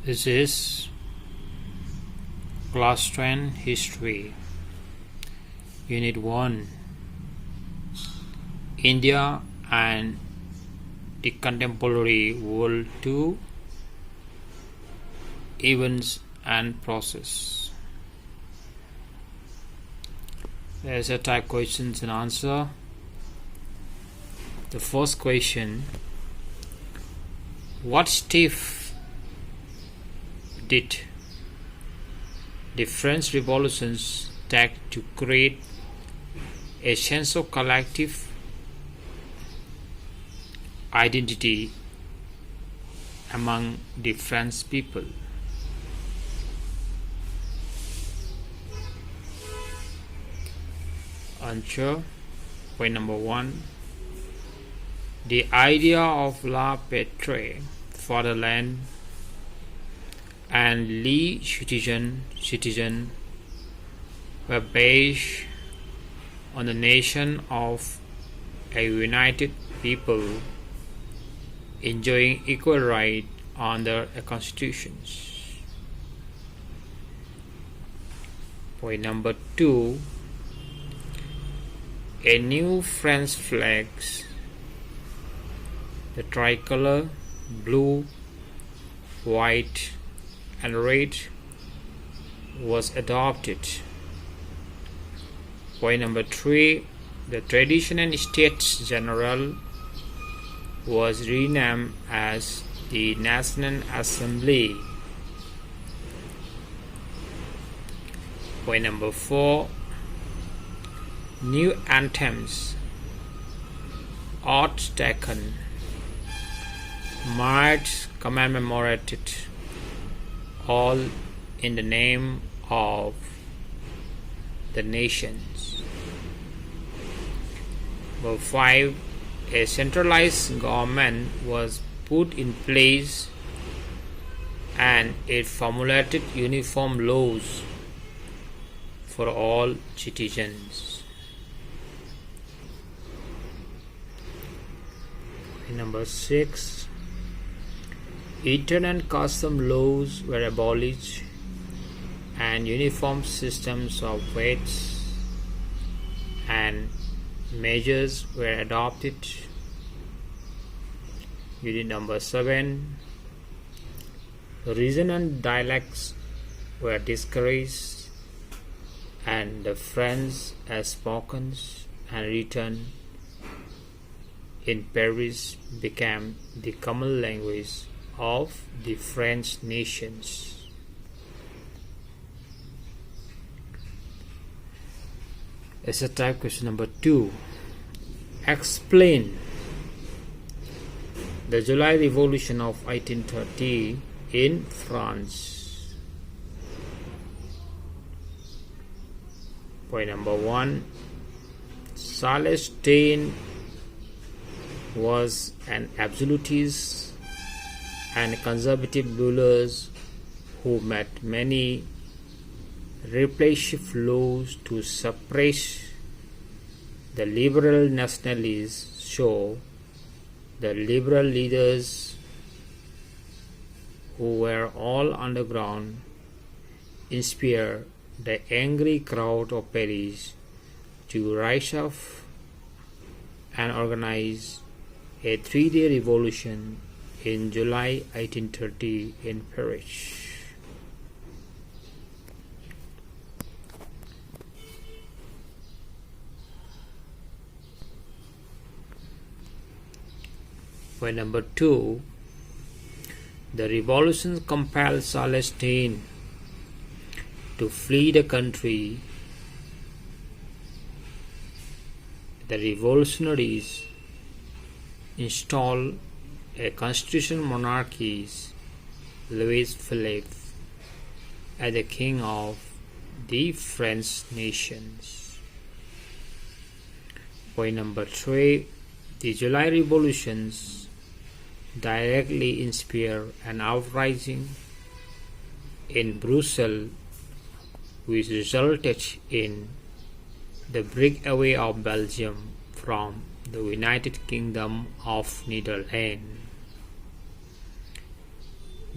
This is Class 10 History, Unit 1, India and the Contemporary World 2, Events and Process. There's a type questions and answer. The first question: what step did the French revolutions take to create a sense of collective identity among the French people? Answer. Point number 1. The idea of La Patrie, fatherland, and Le citizen were based on the nation of a united people enjoying equal rights under a constitution. Point number 2. A new French flag, the tricolor, blue, white, and red, was adopted. Point number 3. The Traditional States General was renamed as the National Assembly. Point number 4. New anthems, oaths taken, marches commemorated, all in the name of the nations. Number 5. A centralized government was put in place and it formulated uniform laws for all citizens. Number 6. Return and custom laws were abolished and uniform systems of weights and measures were adopted. Unit number 7. Regional dialects were discouraged and the French as spoken and written in Paris became the common language of the French nations. Essay type question number 2. Explain the July Revolution of 1830 in France. Point number 1. Celestin was an absolutist and conservative rulers who made many repressive laws to suppress the liberal nationalists. So the liberal leaders, who were all underground, inspired the angry crowd of Paris to rise up and organize a 3-day revolution in July 1830 in Paris. Point number 2. The revolution compelled Celestin to flee the country. The revolutionaries installed a constitutional monarchy, Louis Philippe, as the king of the French nations. Point number 3. The July revolutions directly inspired an uprising in Brussels, which resulted in the breakaway of Belgium from the United Kingdom of Netherlands.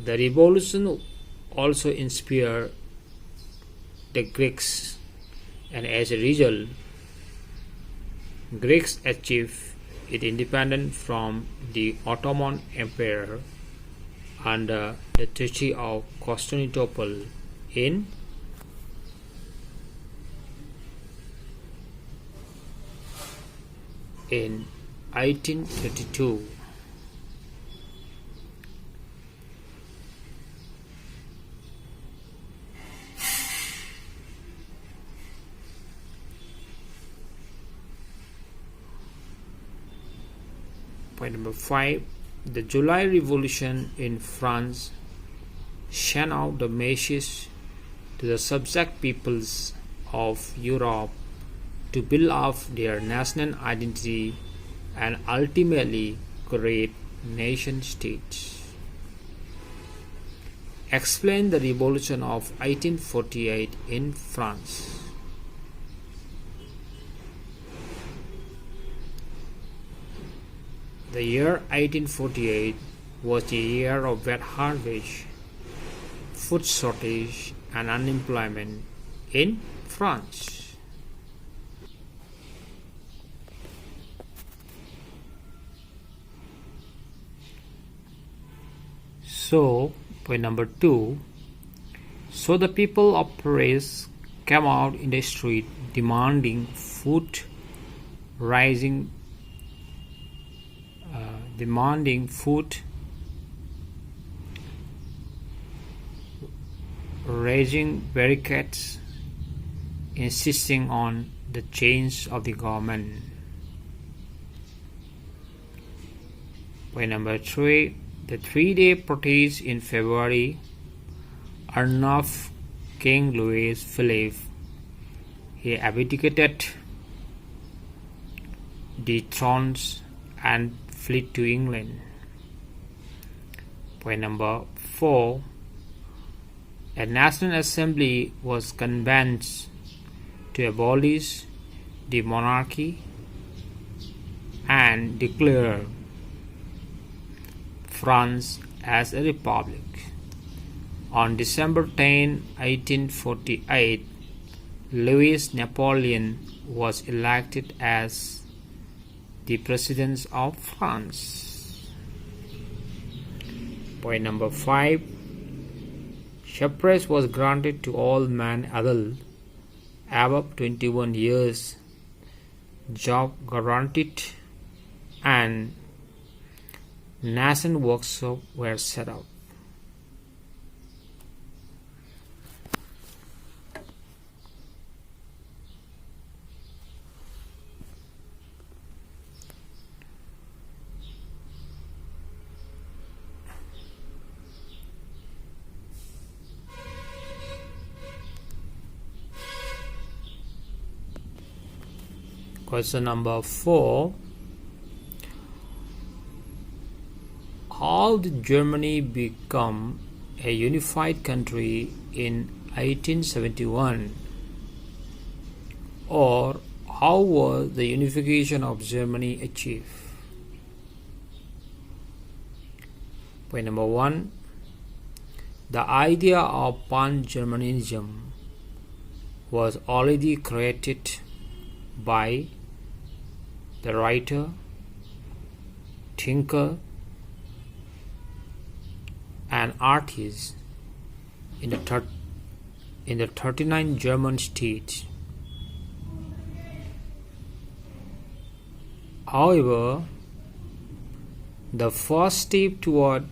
The revolution also inspired the Greeks, and as a result, Greeks achieved its independence from the Ottoman Empire under the Treaty of Constantinople in 1832. Point number 5. The July Revolution in France sent out the message to the subject peoples of Europe to build up their national identity and ultimately create nation states. Explain the Revolution of 1848 in France. The year 1848 was the year of wet harvest, food shortage, and unemployment in France. So, point number 2. So the people of Paris came out in the street demanding food, raising barricades, insisting on the change of the government. Point number 3. The 3-day protest in February unnerved King Louis Philippe. He abdicated the throne and fled to England. Point number 4. A National Assembly was convened to abolish the monarchy and declare France as a republic. On December 10, 1848, Louis Napoleon was elected as the President of France. Point number 5. Suffrage was granted to all men adult above 21 years, job guaranteed, and nation workshops were set up. Question number 4. How did Germany become a unified country in 1871? Or how was the unification of Germany achieved? Point number 1. The idea of pan-Germanism was already created by the writer, thinker, and artist in the 39 German states. However, the first step toward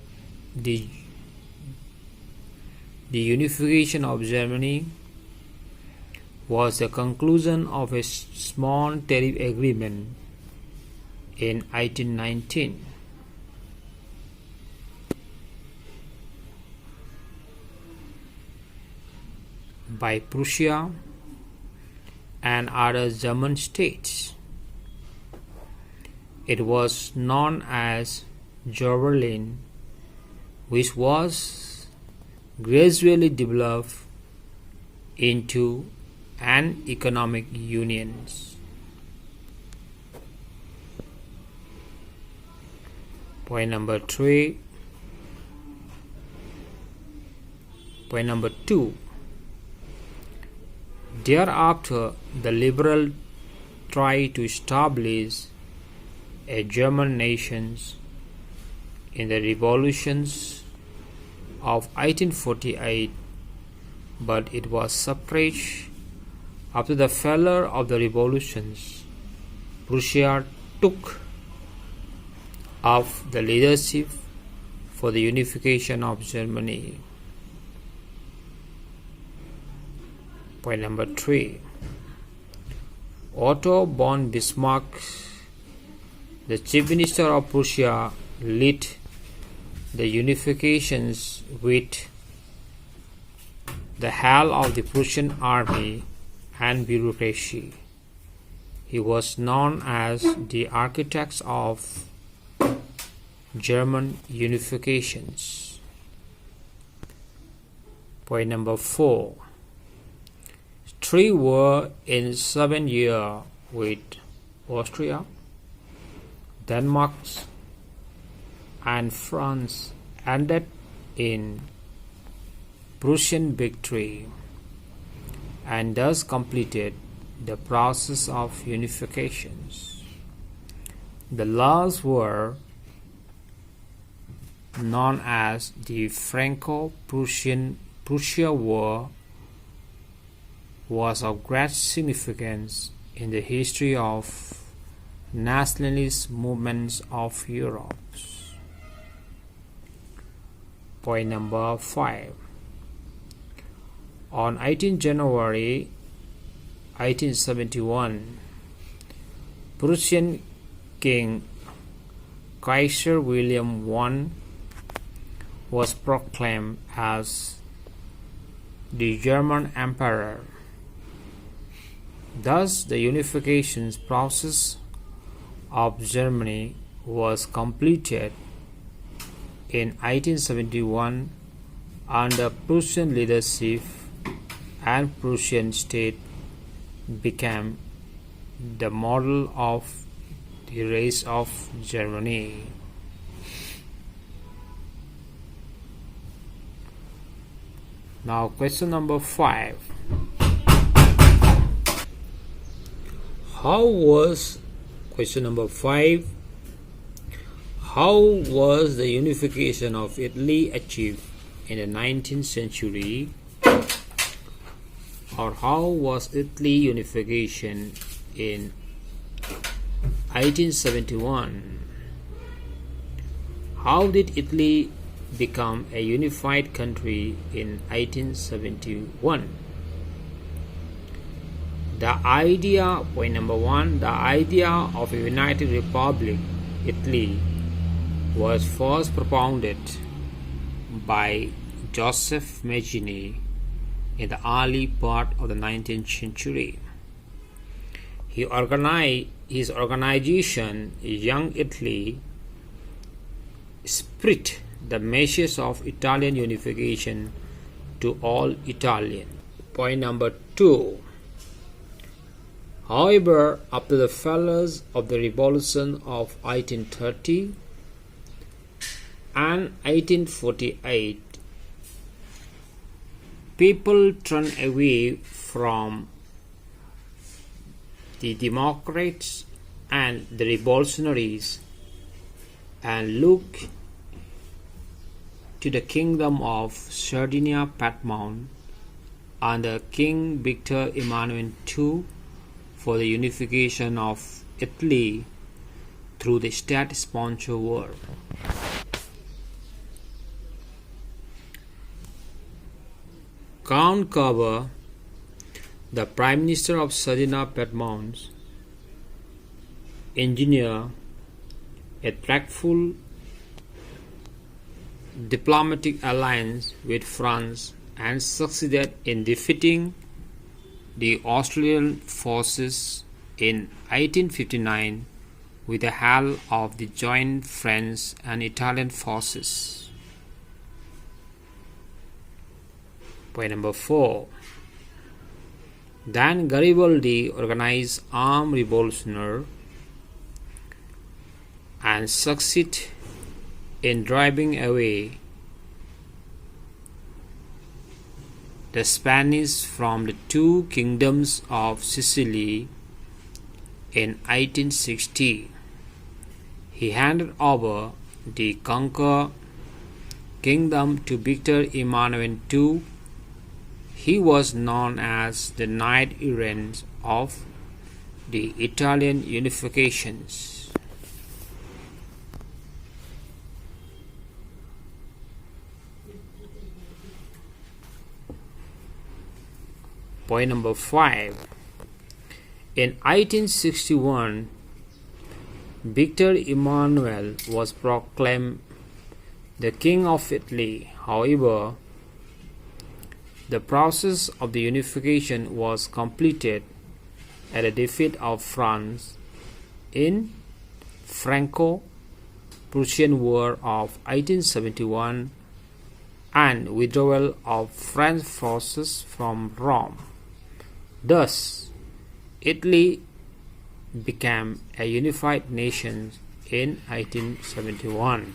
the unification of Germany was the conclusion of a small tariff agreement in 1819. By Prussia and other German states. It was known as Joberlin, which was gradually developed into an economic union. Point number 3. Point number 2. Thereafter, the liberals tried to establish a German nation in the revolutions of 1848, but it was suppressed. After the failure of the revolutions, Prussia took up the leadership for the unification of Germany. Point number 3. Otto von Bismarck, the chief minister of Prussia, led the unifications with the help of the Prussian army and bureaucracy. He was known as the architect of German unifications. Point number 4. 3 were in 7 years with Austria, Denmark, and France ended in Prussian victory and thus completed the process of unifications. The laws were known as the Franco-Prussia War, was of great significance in the history of nationalist movements of Europe. Point number 5. On 18 January 1871, Prussian King Kaiser William I was proclaimed as the German Emperor. Thus, the unification process of Germany was completed in 1871 under Prussian leadership, and Prussian state became the model of the rest of Germany. Now, question number 5. Question number 5. How was the unification of Italy achieved in the 19th century? Or how was Italy unification in 1871? How did Italy become a unified country in 1871? Point number 1, the idea of a united republic, Italy, was first propounded by Joseph Mazzini in the early part of the 19th century. His organization, Young Italy, spread the message of Italian unification to all Italians. Point number 2. However, after the failures of the revolution of 1830 and 1848, people turned away from the Democrats and the revolutionaries and looked to the kingdom of Sardinia Piedmont under King Victor Emmanuel II for the unification of Italy through the state-sponsored war. Count Carver, the Prime Minister of Sardinia Piedmont, engineered a tactful diplomatic alliance with France and succeeded in defeating the Austrian forces in 1859 with the help of the joint French and Italian forces. Point number 4. Then Garibaldi organized armed revolution and succeeded in driving away the Spanish from the two kingdoms of Sicily in 1860. He handed over the conquered kingdom to Victor Emmanuel II. He was known as the knight-errant of the Italian unifications. Point number 5. In 1861, Victor Emmanuel was proclaimed the King of Italy. However, the process of the unification was completed at the defeat of France in Franco-Prussian War of 1871 and withdrawal of French forces from Rome. Thus, Italy became a unified nation in 1871.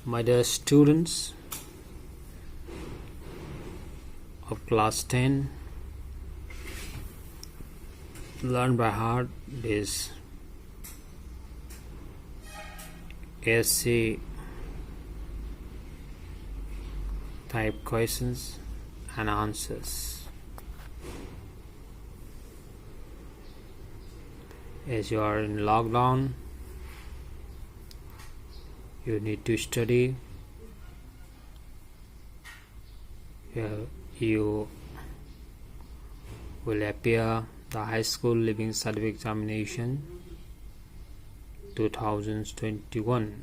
My dear students of class 10, learn by heart this essay type questions and answers. As you are in lockdown, you need to study. You will appear the high school living certificate examination 2021.